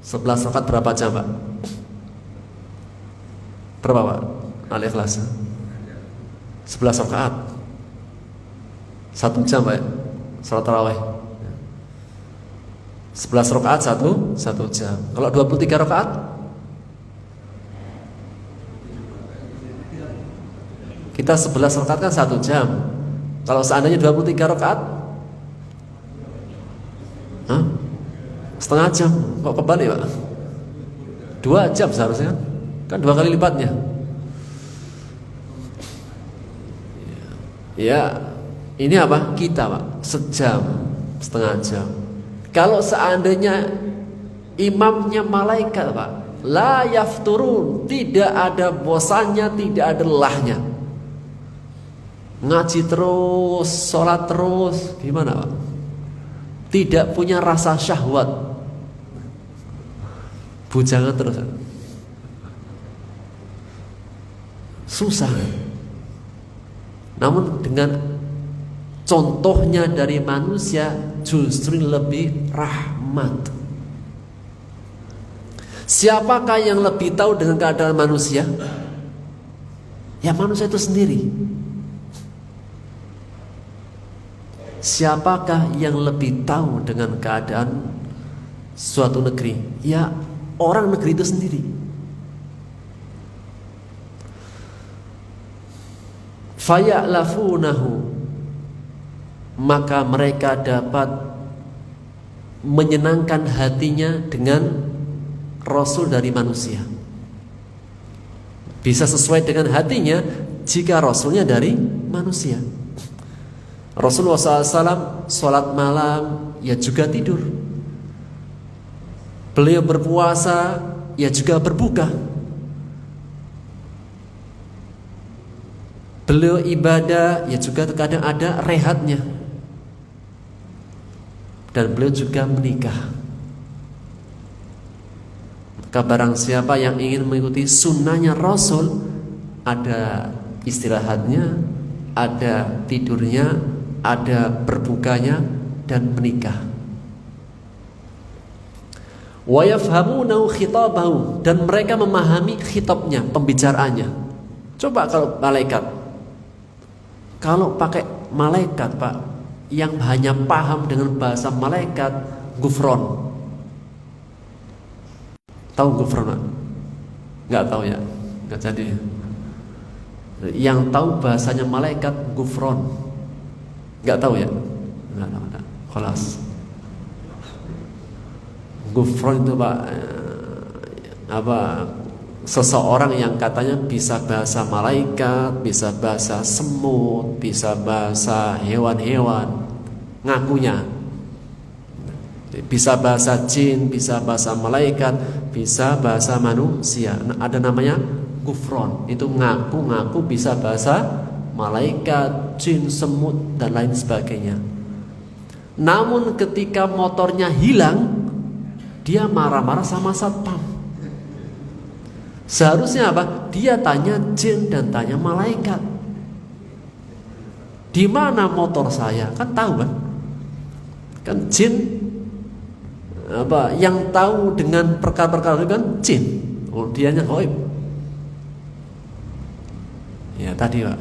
11 rakaat berapa jam, Pak? Berapa, Pak? Al-Ikhlas 11 rakaat 1 jam, Pak, salat tarawih 11 rakaat 1 jam. Kalau 23 rakaat kita 11 rakaat kan 1 jam. Kalau seandainya 23 rakaat setengah jam. Kok kebalik, Pak? 2 jam seharusnya kan 2 kali lipatnya. Ya, ini apa? Kita, Pak, sejam, setengah jam. Kalau seandainya imamnya malaikat, Pak, la yafturun, tidak ada bosannya, tidak ada lelahnya. Ngaji terus, sholat terus, gimana, Pak? Tidak punya rasa syahwat, bujangan terus. Susah. Namun dengan contohnya dari manusia justru lebih rahmat. Siapakah yang lebih tahu dengan keadaan manusia? Ya, manusia itu sendiri. Siapakah yang lebih tahu dengan keadaan suatu negeri? Ya, orang negeri itu sendiri. faya'lafunahu, maka mereka dapat menyenangkan hatinya dengan Rasul dari manusia. Bisa sesuai dengan hatinya jika Rasulnya dari manusia. Rasulullah SAW sholat malam, ya juga tidur. Beliau berpuasa, ya juga berbuka. Beliau ibadah, ya juga terkadang ada rehatnya. Dan beliau juga menikah. Maka barang siapa yang ingin mengikuti sunnahnya Rasul, ada istirahatnya, ada tidurnya, ada berbukanya, dan menikah. Wa yafhamunahu khitabahu, dan mereka memahami khitabnya, pembicaraannya. Coba kalau malaikat, kalau pakai malaikat Pak, yang hanya paham dengan bahasa malaikat, gufron. Tahu gufron Pak? Nggak tahu ya, nggak jadi. Yang tahu bahasanya malaikat gufron, nggak tahu ya? Nggak tahu, nggak. Kelas. Gufron itu Pak, seseorang yang katanya bisa bahasa malaikat, bisa bahasa semut, bisa bahasa hewan-hewan, ngakunya. Bisa bahasa jin, bisa bahasa malaikat, bisa bahasa manusia. Ada namanya gufron. Itu ngaku-ngaku bisa bahasa malaikat, jin, semut, dan lain sebagainya. Namun ketika motornya hilang, dia marah-marah sama satpam. Seharusnya apa? Dia tanya jin dan tanya malaikat, di mana motor saya? Kan tahu kan? Kan jin yang tahu dengan perkara-perkara itu kan jin. Oh, dianya ghaib. Ya tadi Pak,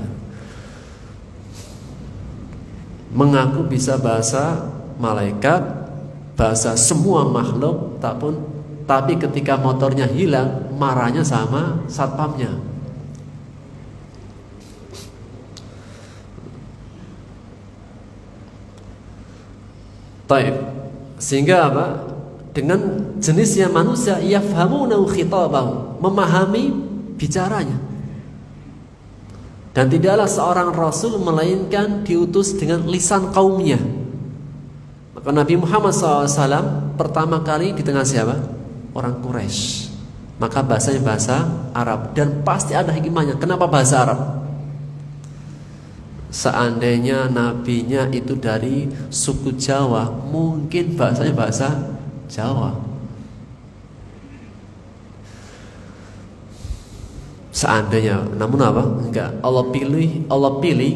mengaku bisa bahasa malaikat, bahasa semua makhluk, tapi ketika motornya hilang, marahnya sama satpamnya. Baik. Sehingga apa? Dengan jenisnya manusia, yafhamunahu khitabahu, memahami bicaranya. Dan tidaklah seorang rasul melainkan diutus dengan lisan kaumnya. Maka Nabi Muhammad SAW pertama kali di tengah siapa? Orang Quraisy. Maka bahasanya bahasa Arab, dan pasti ada hikmahnya. Kenapa bahasa Arab? Seandainya nabinya itu dari suku Jawa, mungkin bahasanya bahasa Jawa. Seandainya, namun apa? Enggak. Allah pilih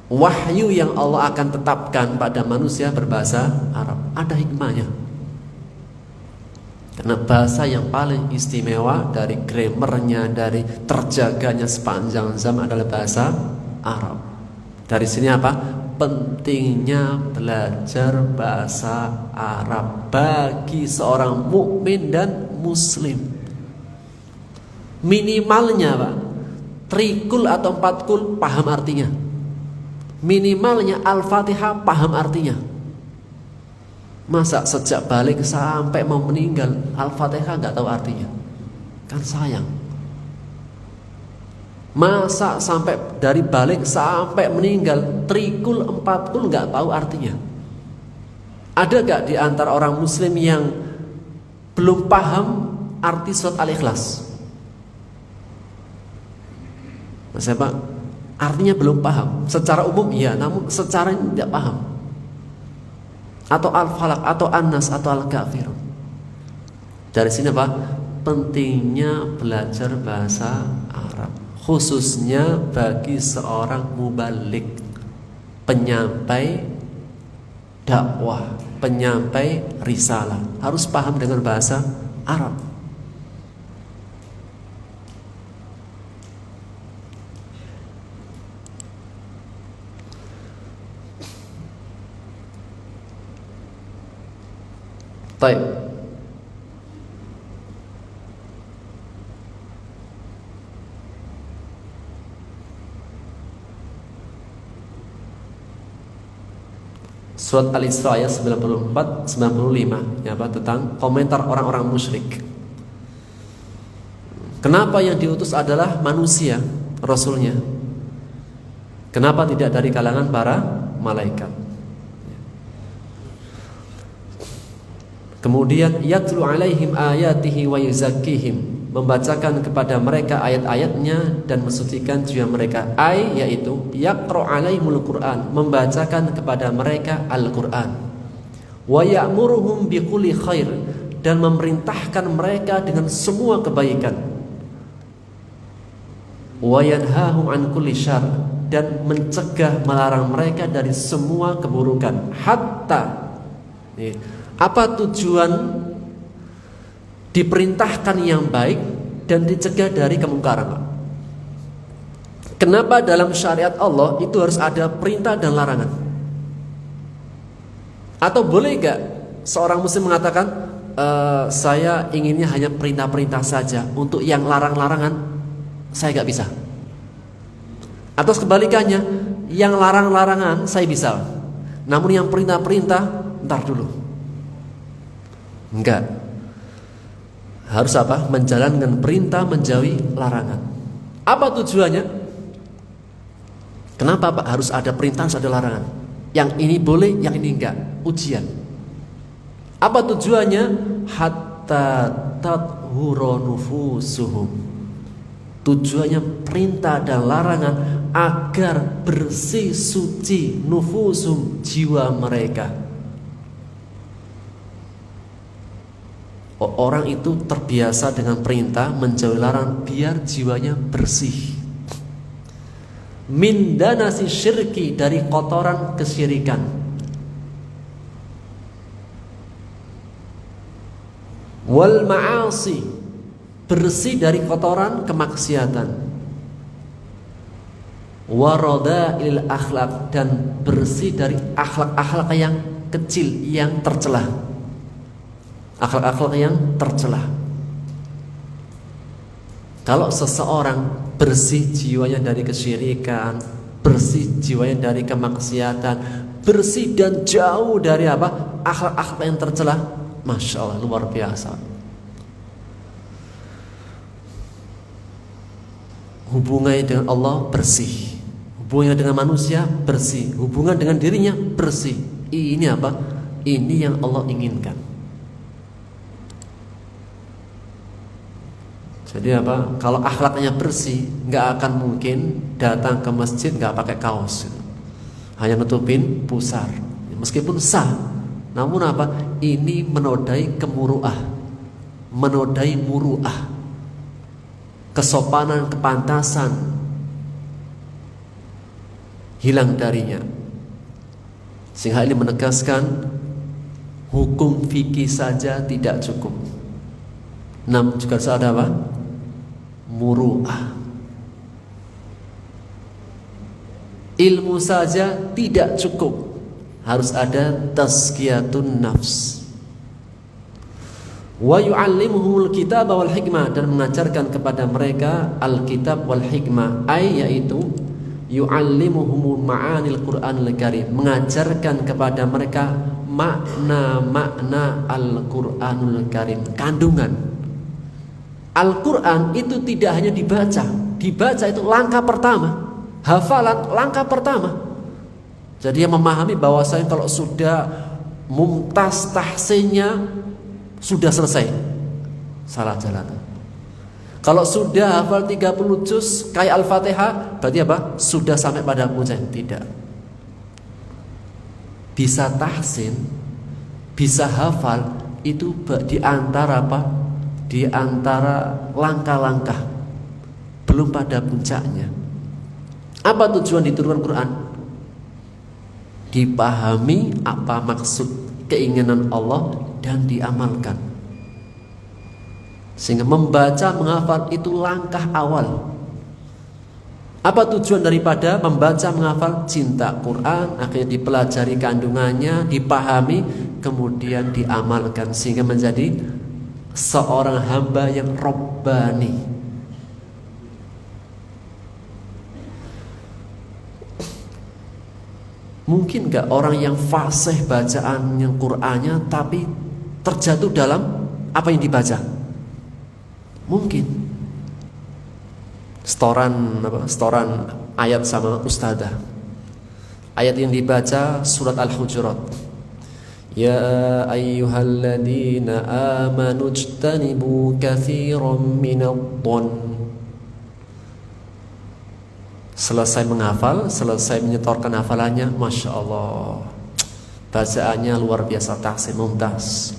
wahyu yang Allah akan tetapkan pada manusia berbahasa Arab. Ada hikmahnya. Karena bahasa yang paling istimewa dari grammarnya, dari terjaganya sepanjang zaman adalah bahasa Arab. Dari sini apa? Pentingnya belajar bahasa Arab bagi seorang mukmin dan muslim. Minimalnya Pak, trikul atau 4 kul paham artinya. Minimalnya Al-Fatihah paham artinya. Masa sejak balik sampai mau meninggal Al-Fatihah nggak tahu artinya? Kan sayang. Masa sampai dari balik sampai meninggal trikul 4 kul nggak tahu artinya? Ada gak di antara orang muslim yang belum paham arti surat Al-Ikhlas? Maksudnya Pak, artinya belum paham. Secara umum iya, namun secara ini tidak paham. Atau Al-Falaq, atau An-Nas, atau Al-Kafirun. Dari sini Pak, pentingnya belajar bahasa Arab, khususnya bagi seorang mubalik, penyampai dakwah, penyampai risalah, harus paham dengan bahasa Arab. Baik. Surat Al-Isra ayat 94 95 ya, tentang komentar orang-orang musyrik. Kenapa yang diutus adalah manusia, rasulnya? Kenapa tidak dari kalangan para malaikat? Kemudian yatlu alaihim ayatihi wa yuzakkihim, membacakan kepada mereka ayat-ayatnya dan mensucikan jiwa mereka. Yaitu yaqra alaihimul Qur'an, membacakan kepada mereka Al-Qur'an. Wa ya'muruhum bikulli khair, dan memerintahkan mereka dengan semua kebaikan. Wa yanhahum an kulli syarr, dan mencegah, melarang mereka dari semua keburukan. Hatta, apa tujuan diperintahkan yang baik dan dicegah dari kemungkaran? Kenapa dalam syariat Allah itu harus ada perintah dan larangan? Atau boleh gak seorang muslim mengatakan, saya inginnya hanya perintah-perintah saja, untuk yang larang-larangan saya gak bisa? Atau kebalikannya, yang larang-larangan saya bisa, namun yang perintah-perintah ntar dulu? Enggak. Harus apa? Menjalankan perintah, menjauhi larangan. Apa tujuannya? Kenapa Pak harus ada perintah, harus ada larangan? Yang ini boleh, yang ini enggak. Ujian. Apa tujuannya? Hatta tathura nufusuhum. Tujuannya perintah dan larangan agar bersih suci nufusum, jiwa mereka. Orang itu terbiasa dengan perintah, menjauhi larangan biar jiwanya bersih. Min danasi syirki, dari kotoran kesyirikan. Wal ma'asi, bersih dari kotoran kemaksiatan. Warada'il akhlak, dan bersih dari akhlak-akhlak yang kecil, yang tercela. Akhlak-akhlak yang tercela. Kalau seseorang bersih jiwanya dari kesyirikan, bersih jiwanya dari kemaksiatan, bersih dan jauh dari apa? Akhlak-akhlak yang tercela, Masya Allah, luar biasa. Hubungannya dengan Allah bersih, hubungannya dengan manusia bersih, hubungan dengan dirinya bersih. Ini apa? Ini yang Allah inginkan. Jadi apa? Kalau akhlaknya bersih, nggak akan mungkin datang ke masjid nggak pakai kaos, hanya nutupin pusar. Meskipun sah, namun apa? Ini menodai kemuruah, menodai muruah, kesopanan, kepantasan hilang darinya. Sehingga ini menegaskan hukum fikih saja tidak cukup, namun juga harus ada apa? Muru'ah. Ilmu saja tidak cukup, harus ada tazkiyatun nafs. Wa yu'allimuhumul kitab wal hikmah, dan mengajarkan kepada mereka alkitab wal hikmah, yaitu yu'allimuhumul ma'anil Qur'anil Karim, mengajarkan kepada mereka makna-makna Al-Qur'anul Karim, kandungan Al-Quran itu tidak hanya dibaca. Dibaca itu langkah pertama, hafalan langkah pertama. Jadi yang memahami bahwasanya kalau sudah mumtaz tahsinnya sudah selesai, salah jalan. Kalau sudah hafal 30 juz kayak Al-Fatihah, berarti apa? Sudah sampai pada puncak. Tidak. Bisa tahsin, bisa hafal, itu di antara apa? Di antara langkah-langkah, belum pada puncaknya. Apa tujuan diturunkan Quran? Dipahami apa maksud keinginan Allah dan diamalkan. Sehingga membaca, menghafal itu langkah awal. Apa tujuan daripada membaca, menghafal? Cinta Quran, akhirnya dipelajari kandungannya, dipahami, kemudian diamalkan, sehingga menjadi seorang hamba yang Rabbani. Mungkin gak orang yang fasih bacaan yang Qur'annya tapi terjatuh dalam apa yang dibaca? Mungkin. Setoran ayat sama ustadzah. Ayat yang dibaca surat Al-Hujurat. Ya ayyuhalladzina amanu ijtanibu katsiran minadh-dhann. Selesai menghafal, selesai menyetorkan hafalannya, Masya Allah, bacaannya luar biasa, tahsin mumtaz.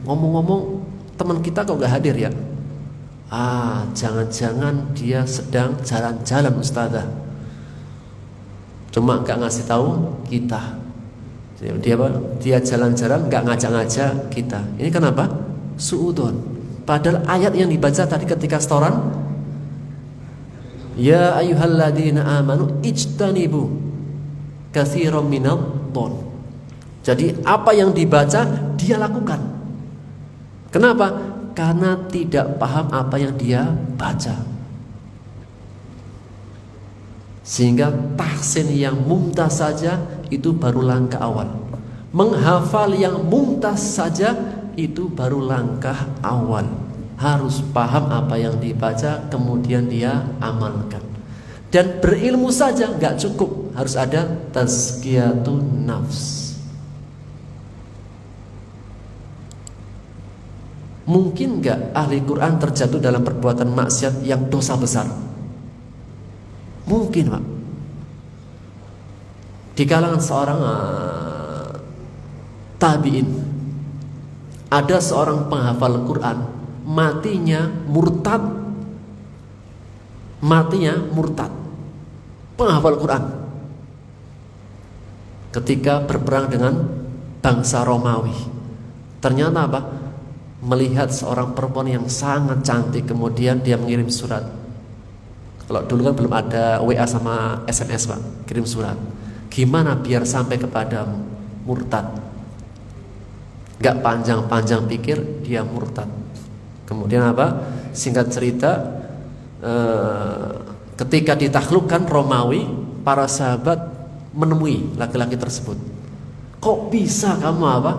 Ngomong-ngomong, teman kita kok gak hadir ya? Jangan-jangan dia sedang jalan-jalan ustazah, cuma gak ngasih tahu kita. Dia jalan-jalan gak ngajak-ngajak kita. Ini kenapa? Suudon. Padahal ayat yang dibaca tadi ketika setoran, ya ayyuhalladzina amanu ijtanibu katsiran minadh-dhann. Jadi apa yang dibaca dia lakukan. Kenapa? Karena tidak paham apa yang dia baca. Sehingga tahsin yang mumtaz saja itu baru langkah awal. Menghafal yang mumtaz saja itu baru langkah awal. Harus paham apa yang dibaca, kemudian dia amalkan. Dan berilmu saja gak cukup, harus ada tazkiyatun nafs. Mungkin gak ahli Quran terjatuh dalam perbuatan maksiat yang dosa besar? Mungkin, Pak. Di kalangan seorang tabi'in, ada seorang penghafal Quran, matinya murtad, penghafal Quran, ketika berperang dengan bangsa Romawi. Ternyata apa? Melihat seorang perempuan yang sangat cantik, kemudian dia mengirim surat. Kalau dulu kan belum ada WA sama SMS, Pak, kirim surat. Gimana biar sampai kepadamu? Murtad. Gak panjang-panjang pikir, dia murtad. Kemudian apa? Singkat cerita, ketika ditaklukkan Romawi, para sahabat menemui laki-laki tersebut. Kok bisa kamu apa?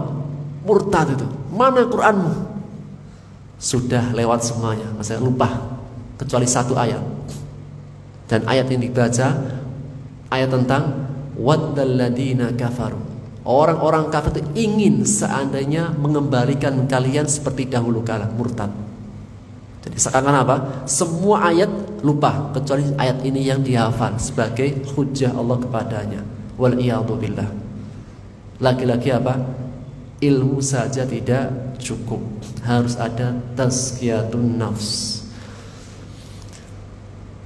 Murtad itu. Mana Quranmu? Sudah lewat semuanya, saya lupa kecuali satu ayat. Dan ayat yang dibaca ayat tentang waddal ladina kafaru. Orang-orang kafir itu ingin seandainya mengembalikan kalian seperti dahulu kala, murtad. Jadi seakan apa? Semua ayat lupa kecuali ayat ini yang dihafal sebagai hujjah Allah kepadanya. Wal iyadu billah. Laki-laki apa? Ilmu saja tidak cukup, harus ada tazkiyatun nafs.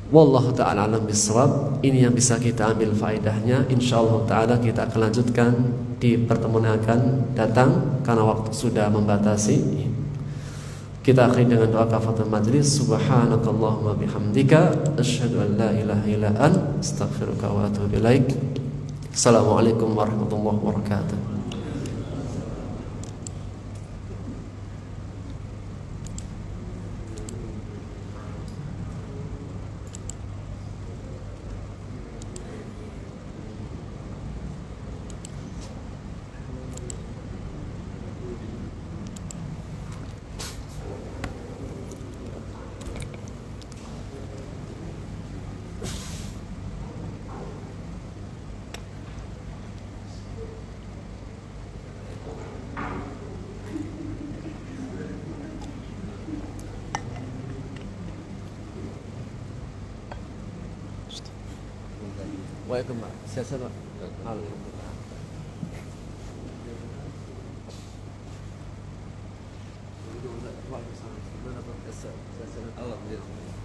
Wallahu ta'ala alam bisawab. Ini yang bisa kita ambil faedahnya. InsyaAllah ta'ala kita akan lanjutkan di pertemuan yang akan datang, karena waktu sudah membatasi. Kita akhiri dengan doa kafaratul majlis. Subhanakallahumma bihamdika asyhadu an la ilaha illa anta astaghfiruka wa atubu ilaik. Assalamualaikum warahmatullahi wabarakatuh. Waalaikumsalam. Siasat, Pak. Alhamdulillah. Waalaikumsalam. Alhamdulillah.